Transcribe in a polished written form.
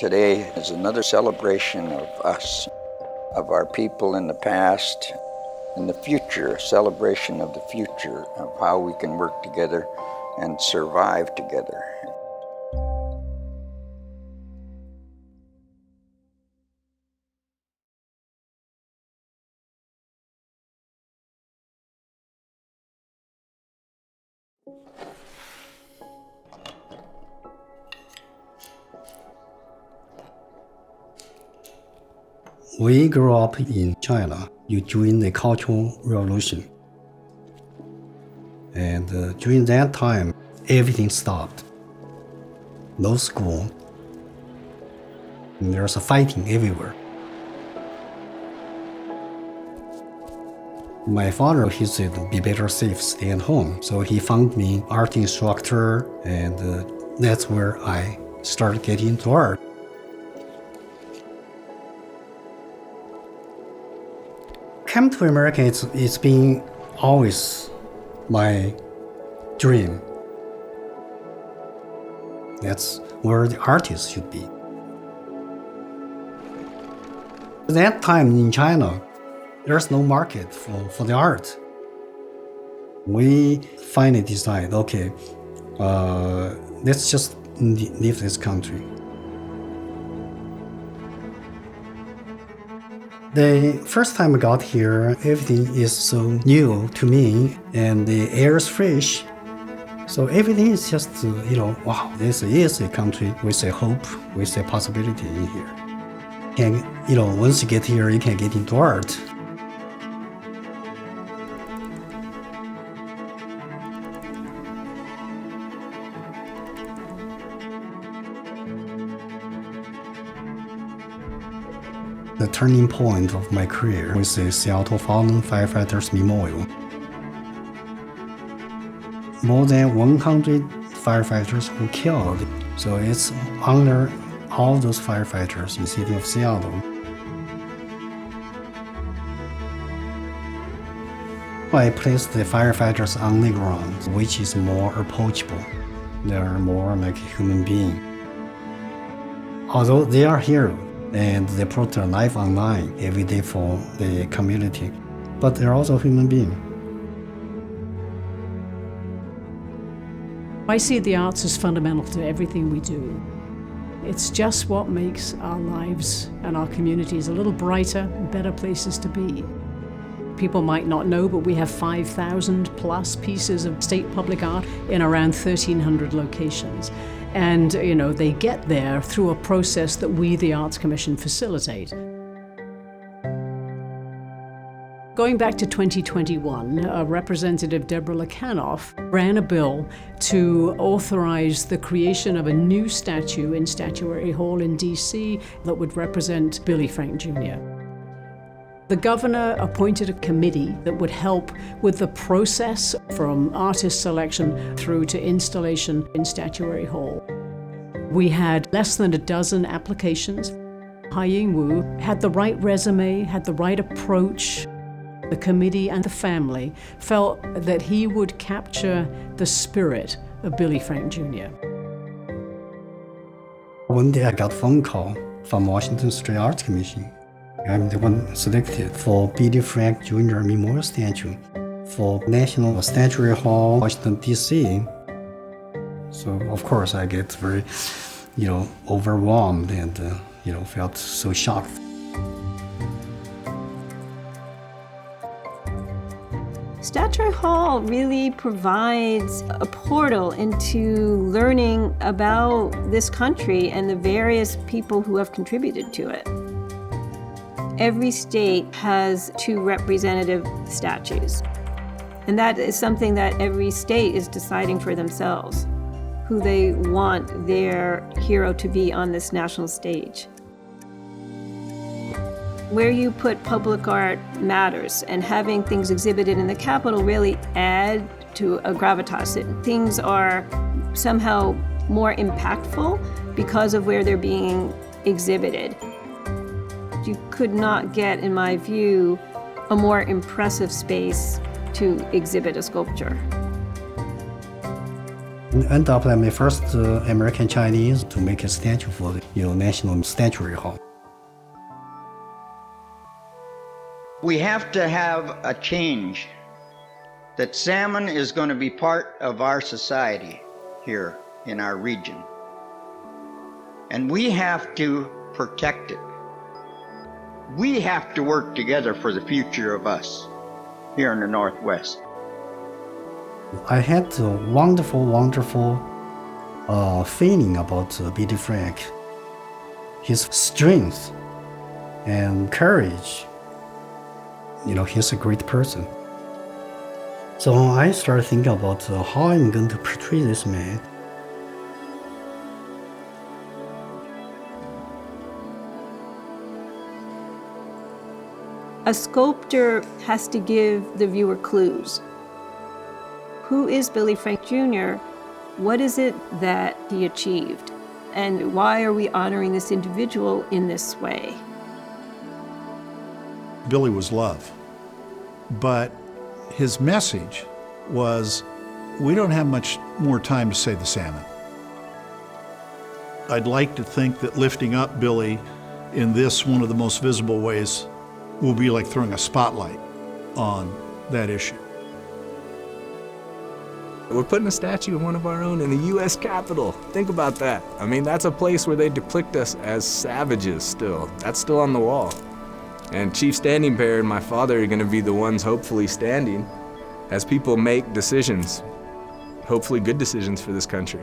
Today is another celebration of us, of our people in the past and the future, a celebration of the future, of how we can work together and survive together. We grew up in China during the Cultural Revolution. And during that time, everything stopped. No school. And there's a fighting everywhere. My father, he said, be better safe, stay at home. So he found me art instructor, and that's where I started getting into art. Come to America, it's been always my dream. That's where the artist should be. At that time in China, there's no market for the art. We finally decided, okay, let's just leave this country. The first time I got here, everything is so new to me, and the air is fresh. So everything is just, wow, this is a country with a hope, with a possibility in here. And, once you get here, you can get into art. The turning point of my career was the Seattle Fallen Firefighters Memorial. More than 100 firefighters were killed, so it's honor all those firefighters in the city of Seattle. I placed the firefighters on the ground, which is more approachable. They are more like a human being. Although they are heroes, and they put their life online every day for the community, but they're also human beings. I see the arts as fundamental to everything we do. It's just what makes our lives and our communities a little brighter, better places to be. People might not know, but we have 5,000 plus pieces of state public art in around 1,300 locations. And, they get there through a process that we, the Arts Commission, facilitate. Going back to 2021, Representative Deborah Lakanoff ran a bill to authorize the creation of a new statue in Statuary Hall in D.C. that would represent Billy Frank Jr. The governor appointed a committee that would help with the process from artist selection through to installation in Statuary Hall. We had less than a dozen applications. Haiying Wu had the right resume, had the right approach. The committee and the family felt that he would capture the spirit of Billy Frank Jr. One day I got a phone call from Washington State Arts Commission. I'm the one selected for Billy Frank Jr. Memorial Statue for National Statuary Hall, Washington, D.C. So, of course, I get very, overwhelmed and, felt so shocked. Statuary Hall really provides a portal into learning about this country and the various people who have contributed to it. Every state has 2 representative statues, and that is something that every state is deciding for themselves, who they want their hero to be on this national stage. Where you put public art matters, and having things exhibited in the Capitol really add to a gravitas. Things are somehow more impactful because of where they're being exhibited. You could not get, in my view, a more impressive space to exhibit a sculpture. And end up I'm the first American Chinese to make a statue for the National Statuary Hall. We have to have a change that salmon is going to be part of our society here in our region. And we have to protect it. We have to work together for the future of us here in the Northwest. I had a wonderful feeling about Billy Frank. His strength and courage. He's a great person. So I started thinking about how I'm going to portray this man. A sculptor has to give the viewer clues. Who is Billy Frank Jr.? What is it that he achieved? And why are we honoring this individual in this way? Billy was love, but his message was, we don't have much more time to save the salmon. I'd like to think that lifting up Billy in this, one of the most visible ways, will be like throwing a spotlight on that issue. We're putting a statue of one of our own in the U.S. Capitol. Think about that. I mean, that's a place where they depict us as savages still. That's still on the wall. And Chief Standing Bear and my father are going to be the ones hopefully standing as people make decisions, hopefully good decisions for this country.